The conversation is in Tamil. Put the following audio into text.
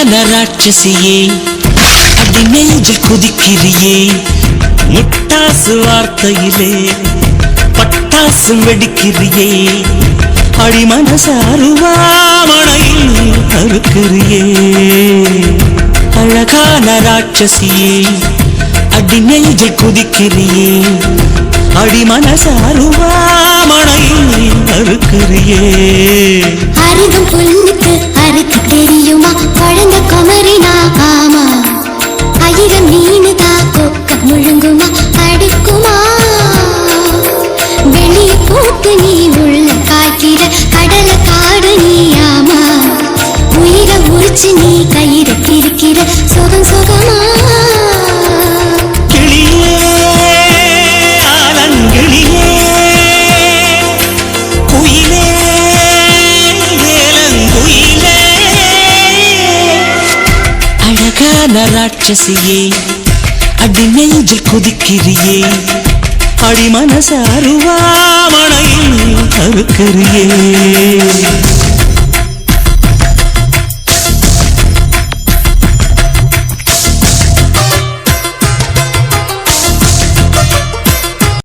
அழகான ராட்சசியே அடி நெஞ்சில் குதிக்கிறியே முட்டாசு வார்த்தையிலே பட்டாசு வெடிக்கிறியே அடி மனசு அருவாமணையில் அறுக்கிறியே அழகான ராட்சசியே அடி நெஞ்சில் குதிக்கிறியே அடி மனசு அருவாமணையில் அறுக்கிறியே அருகம் புல்லுக்கு அறுக்க தெரியுமா குழந்த குமரினா ஆமா ஆயிரம் மீனுதா கொக்க முழுங்குமா அடுக்குமா வெளிய பூத்து நீ உள்ள காய்க்கிற கடல காடு நீ ஆமா உயிரை உரிச்சு நீ கயிறு கிரிக்கிற சுகம் சுகமா ராட்சசியே அடி நெஞ்சில் குதிக்கிறியே அடி மனசு அருவாமணையில் அறுக்கிறியே